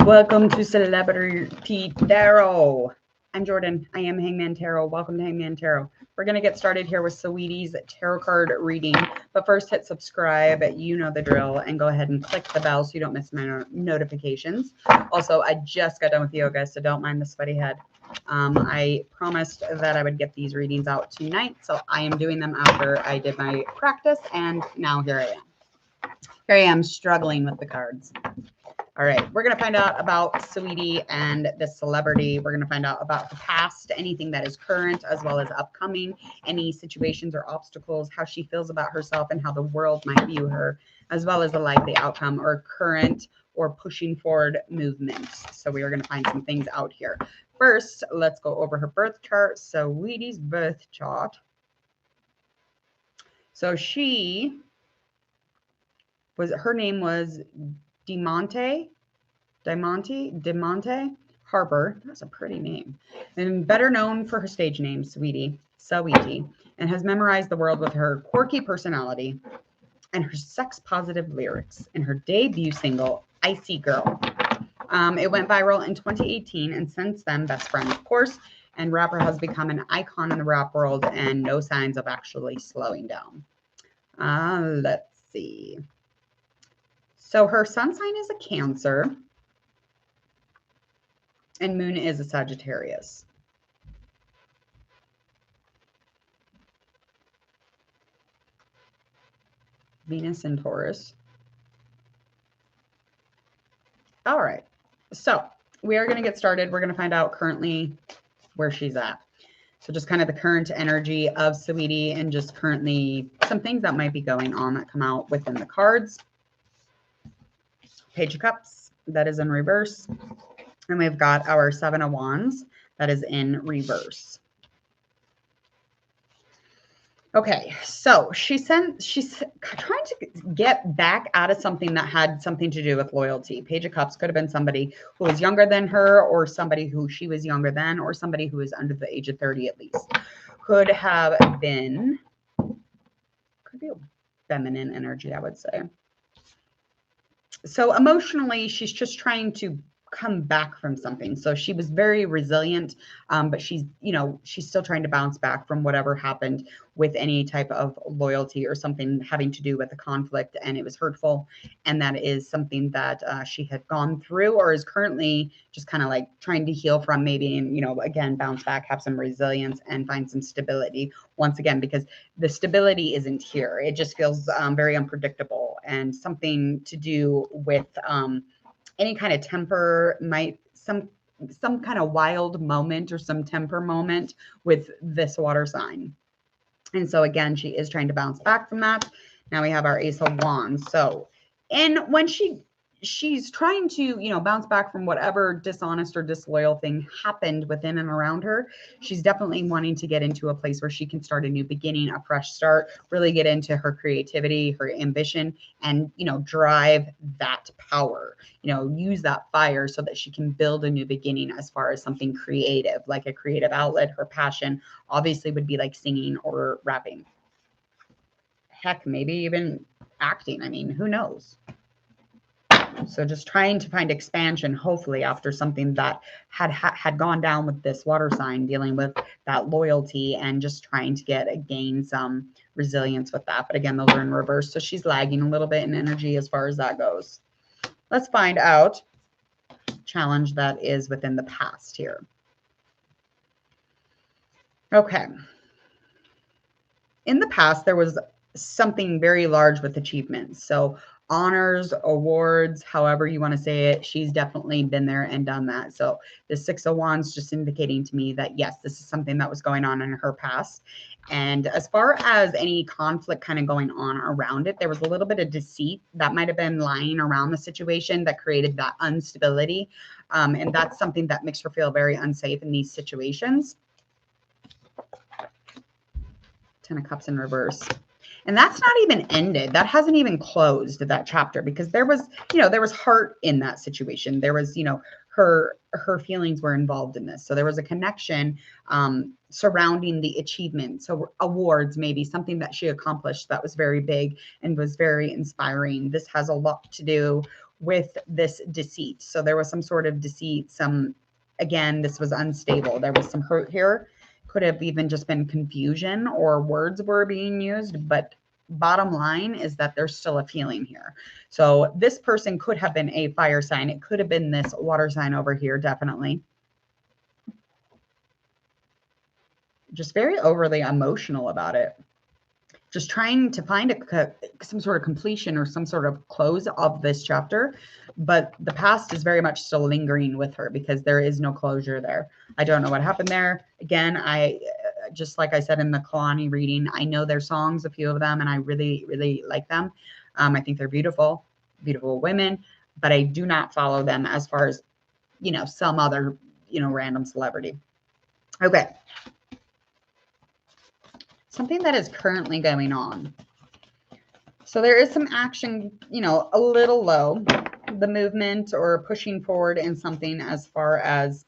Welcome to Celebrity Tarot. I'm Jordan. I am Hangman Tarot. Welcome to Hangman Tarot. We're going to get started here with SAWEETIE's tarot card reading. But first, hit subscribe. You know the drill. And go ahead and click the bell so you don't miss my notifications. Also, I just got done with yoga, so don't mind the sweaty head. I promised that I would get these readings out tonight. So I am doing them after I did my practice. And now here I am. Here I am struggling with the cards. All right, we're going to find out about SAWEETIE and the celebrity. We're going to find out about the past, anything that is current as well as upcoming, any situations or obstacles, how she feels about herself and how the world might view her, as well as the likely outcome or current or pushing forward movements. So we are going to find some things out here. First, let's go over her birth chart. SAWEETIE's birth chart. So her name was Demonte Harper. That's a pretty name. And better known for her stage name, SAWEETIE, and has memorized the world with her quirky personality and her sex-positive lyrics in her debut single, Icy Girl. It went viral in 2018, and since then, best friend, of course, and rapper has become an icon in the rap world and no signs of actually slowing down. Let's see. So her sun sign is a Cancer, and moon is a Sagittarius. Venus in Taurus. All right, so we are going to get started. We're going to find out currently where she's at. So just kind of the current energy of SAWEETIE and just currently some things that might be going on that come out within the cards. Page of Cups, that is in reverse. And we've got our Seven of Wands, that is in reverse. Okay, so she's trying to get back out of something that had something to do with loyalty. Page of Cups could have been somebody who was younger than her, or somebody who she was younger than, or somebody who was under the age of 30 at least. Could be a feminine energy, I would say. So emotionally, she's just trying to come back from something. So she was very resilient, but she's still trying to bounce back from whatever happened with any type of loyalty or something having to do with a conflict, and it was hurtful. And that is something that she had gone through or is currently just kind of like trying to heal from, maybe, and, again, bounce back, have some resilience and find some stability once again, because the stability isn't here. It just feels very unpredictable, and something to do with any kind of temper, some kind of wild moment or some temper moment with this water sign. And so again, she is trying to bounce back from that. Now we have our Ace of Wands. So, and when she's trying to, bounce back from whatever dishonest or disloyal thing happened within and around her, she's definitely wanting to get into a place where she can start a new beginning, a fresh start, really get into her creativity, her ambition, and, drive that power, use that fire so that she can build a new beginning as far as something creative, like a creative outlet. Her passion obviously would be like singing or rapping. Heck, maybe even acting. I mean, who knows? So just trying to find expansion, hopefully, after something that had gone down with this water sign, dealing with that loyalty and just trying to gain some resilience with that. But again, those are in reverse. So she's lagging a little bit in energy as far as that goes. Let's find out challenge that is within the past here. Okay. In the past, there was something very large with achievements. So honors, awards, however you want to say it, she's definitely been there and done that. So the Six of Wands just indicating to me that, yes, this is something that was going on in her past. And as far as any conflict kind of going on around it, there was a little bit of deceit that might have been lying around the situation that created that instability. And that's something that makes her feel very unsafe in these situations. Ten of Cups in reverse. And that's not even ended. That hasn't even closed that chapter, because there was, there was heart in that situation. There was, her feelings were involved in this. So there was a connection surrounding the achievement. So awards, maybe something that she accomplished that was very big and was very inspiring. This has a lot to do with this deceit. So there was some sort of deceit, again, this was unstable. There was some hurt here. Could have even just been confusion or words were being used, but bottom line is that there's still a feeling here. So this person could have been a fire sign. It could have been this water sign over here, definitely. Just very overly emotional about it. Just trying to find some sort of completion or some sort of close of this chapter. But the past is very much still lingering with her because there is no closure there. I don't know what happened there. Again, just like I said in the Kalani reading, I know their songs, a few of them, and I really, really like them. I think they're beautiful, beautiful women, but I do not follow them as far as, some other, random celebrity. Okay. Something that is currently going on. So there is some action, a little low, the movement or pushing forward in something as far as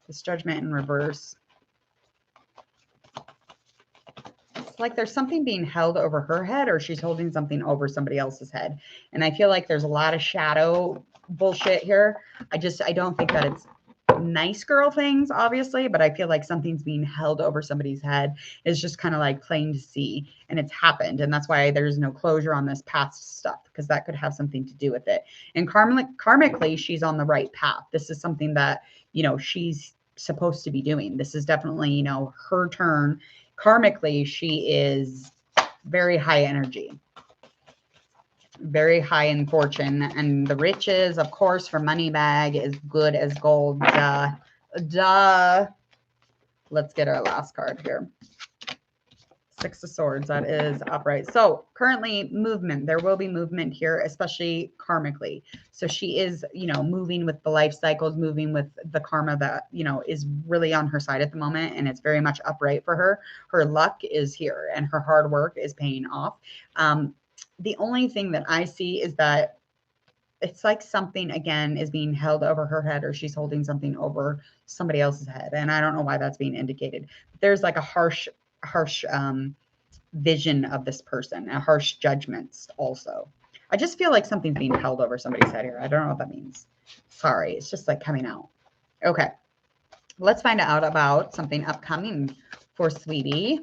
this Judgment in reverse. It's like there's something being held over her head or she's holding something over somebody else's head. And I feel like there's a lot of shadow bullshit here. I don't think that it's nice girl things, obviously, but I feel like something's being held over somebody's head. It's just kind of like plain to see, and it's happened, and that's why there's no closure on this past stuff, because that could have something to do with it. And karmically, she's on the right path. This is something that she's supposed to be doing. This is definitely her turn. Karmically, she is very high energy, very high in fortune, and the riches, of course, for money bag is good as gold. Duh. Let's get our last card here. Six of Swords, that is upright. So currently movement, there will be movement here, especially karmically. So she is, moving with the life cycles, moving with the karma that, is really on her side at the moment. And it's very much upright for her. Her luck is here and her hard work is paying off. The only thing that I see is that it's like something, again, is being held over her head or she's holding something over somebody else's head. And I don't know why that's being indicated. But there's like a harsh vision of this person, a harsh judgments also. I just feel like something's being held over somebody's head here. I don't know what that means. Sorry, it's just like coming out. Okay, let's find out about something upcoming for Sweetie.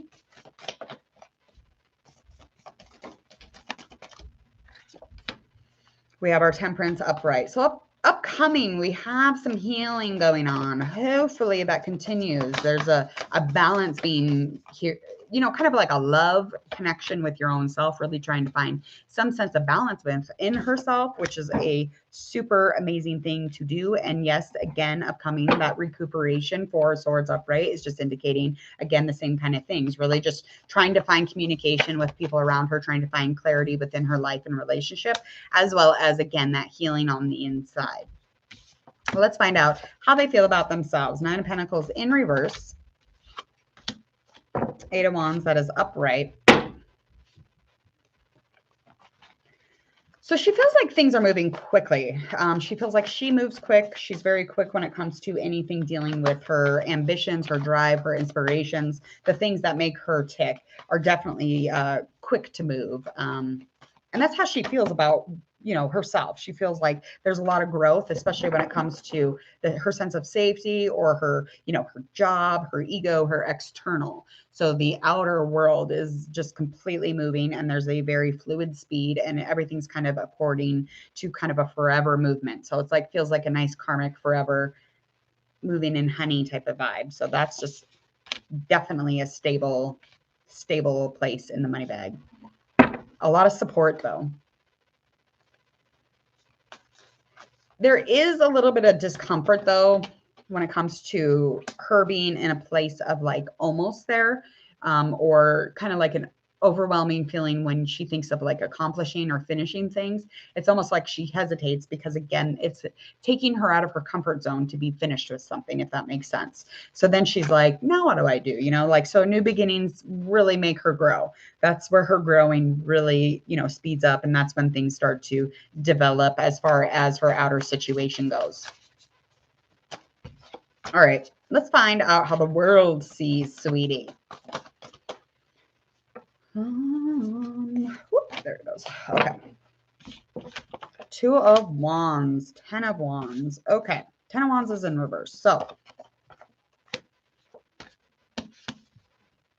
We have our Temperance upright. So upcoming, we have some healing going on. Hopefully that continues. There's a balance being here, kind of like a love connection with your own self, really trying to find some sense of balance within herself, which is a super amazing thing to do. And yes, again, upcoming, that recuperation for Swords upright is just indicating, again, the same kind of things, really just trying to find communication with people around her, trying to find clarity within her life and relationship, as well as, again, that healing on the inside. Let's find out how they feel about themselves. Nine of Pentacles in reverse. Eight of Wands, that is upright. So she feels like things are moving quickly. She feels like she moves quick. She's very quick when it comes to anything dealing with her ambitions, her drive, her inspirations. The things that make her tick are definitely quick to move. And that's how she feels about herself. She feels like there's a lot of growth, especially when it comes to her sense of safety or her, her job, her ego, her external. So the outer world is just completely moving and there's a very fluid speed and everything's kind of according to kind of a forever movement. So it's like, feels like a nice karmic forever moving in honey type of vibe. So that's just definitely a stable place in the money bag. A lot of support though. There is a little bit of discomfort though when it comes to her being in a place of like almost there, or kind of like an overwhelming feeling when she thinks of like accomplishing or finishing things. It's almost like she hesitates because, again, it's taking her out of her comfort zone to be finished with something, if that makes sense. So then she's like, now what do I do? So new beginnings really make her grow. That's where her growing really, speeds up. And that's when things start to develop as far as her outer situation goes. All right, let's find out how the world sees Sweetie. Whoop, there it goes. Okay. Two of Wands, 10 of Wands. Okay, 10 of Wands is in reverse. So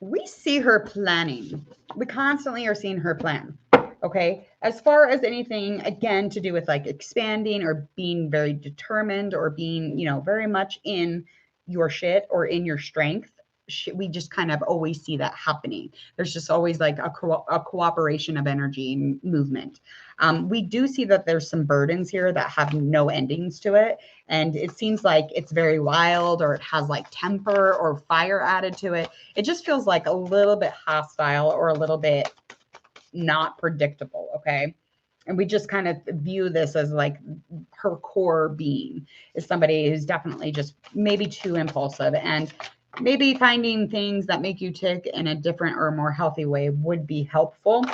we see her planning. We constantly are seeing her plan. Okay. As far as anything, again, to do with like expanding or being very determined or being, very much in your shit or in your strength, we just kind of always see that happening. There's just always like a cooperation of energy and movement. We do see that there's some burdens here that have no endings to it. And it seems like it's very wild, or it has like temper or fire added to it. It just feels like a little bit hostile or a little bit not predictable. Okay. And we just kind of view this as like her core being is somebody who's definitely just maybe too impulsive, and maybe finding things that make you tick in a different or more healthy way would be helpful.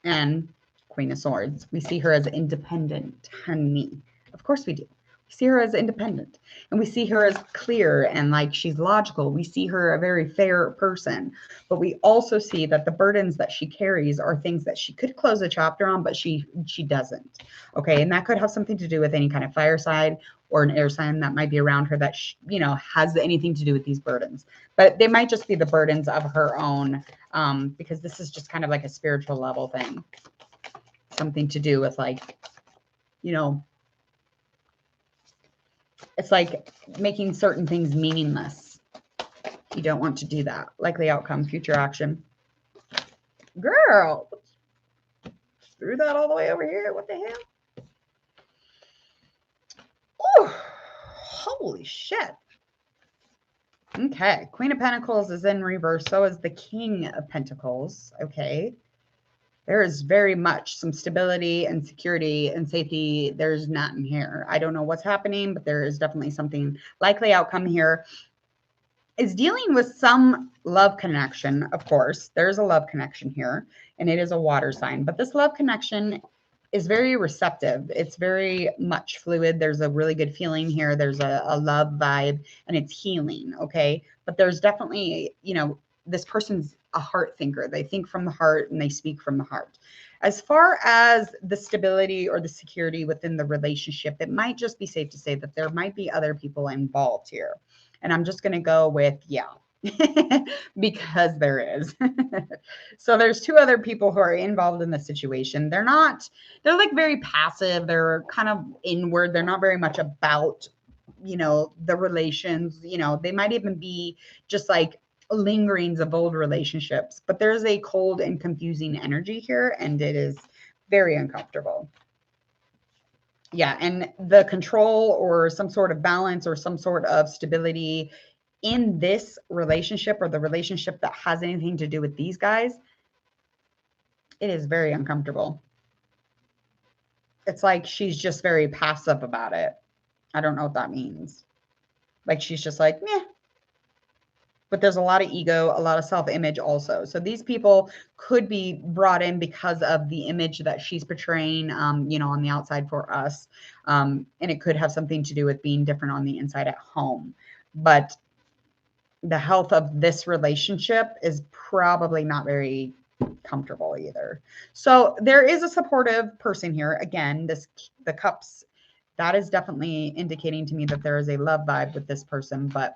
And Queen of Swords, we see her as independent, honey. Of course we do. We see her as independent, and we see her as clear and like she's logical. We see her a very fair person, but we also see that the burdens that she carries are things that she could close a chapter on, but she doesn't. Okay. And that could have something to do with any kind of fire side or an air sign that might be around her that, has anything to do with these burdens, but they might just be the burdens of her own, because this is just kind of like a spiritual level thing, something to do with like, it's like making certain things meaningless. You don't want to do that. Likely outcome, future action. Girl, threw that all the way over here. What the hell? Oh, holy shit. Okay, Queen of Pentacles is in reverse. So is the King of Pentacles. Okay. There is very much some stability and security and safety. There's nothing here. I don't know what's happening, but there is definitely something. Likely outcome here is dealing with some love connection. Of course, there's a love connection here, and it is a water sign, but this love connection is very receptive. It's very much fluid. There's a really good feeling here. There's a love vibe, and it's healing. Okay. But there's definitely, this person's a heart thinker. They think from the heart and they speak from the heart. As far as the stability or the security within the relationship, it might just be safe to say that there might be other people involved here. And I'm just going to go with, yeah, because there is. So there's two other people who are involved in the situation. They're like very passive. They're kind of inward. They're not very much about, the relations, they might even be just like lingerings of old relationships, but there's a cold and confusing energy here, and it is very uncomfortable. Yeah, and the control or some sort of balance or some sort of stability in this relationship, or the relationship that has anything to do with these guys, it is very uncomfortable. It's like she's just very passive about it. I don't know what that means. Like she's just like, meh. But there's a lot of ego, a lot of self-image also. So these people could be brought in because of the image that she's portraying, on the outside for us. And it could have something to do with being different on the inside at home. But the health of this relationship is probably not very comfortable either. So there is a supportive person here. Again, the cups, that is definitely indicating to me that there is a love vibe with this person, but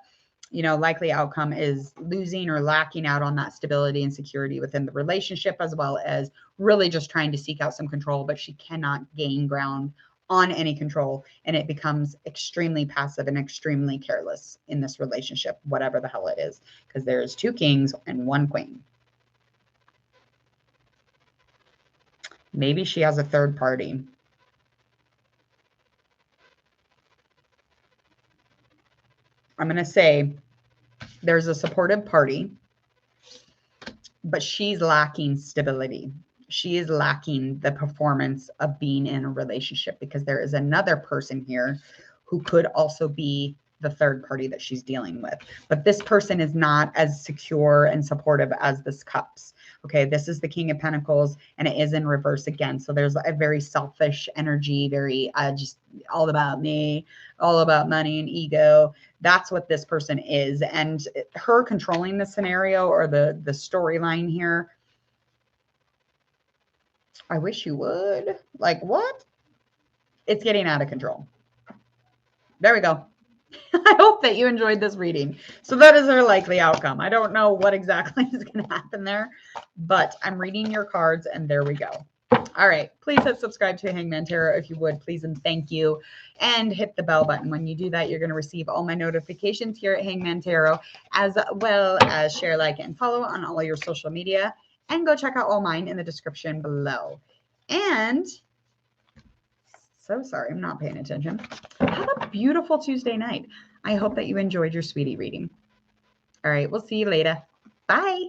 likely outcome is losing or lacking out on that stability and security within the relationship, as well as really just trying to seek out some control, but she cannot gain ground on any control, and it becomes extremely passive and extremely careless in this relationship, whatever the hell it is, because there's two kings and one queen. Maybe she has a third party. I'm going to say there's a supportive party, but she's lacking stability. She is lacking the performance of being in a relationship, because there is another person here who could also be the third party that she's dealing with. But this person is not as secure and supportive as this cups. Okay, this is the King of Pentacles, and it is in reverse again. So there's a very selfish energy, very just all about me, all about money and ego. That's what this person is. And her controlling the scenario or the storyline here I wish you would. Like, what? It's getting out of control. There we go. I hope that you enjoyed this reading. So that is our likely outcome. I don't know what exactly is going to happen there, but I'm reading your cards and there we go. All right. Please hit subscribe to Hangman Tarot if you would, please and thank you. And hit the bell button. When you do that, you're going to receive all my notifications here at Hangman Tarot, as well as share, like, and follow on all of your social media. And go check out all mine in the description below. And so sorry, I'm not paying attention. Have a beautiful Tuesday night. I hope that you enjoyed your sweetie reading. All right, we'll see you later. Bye.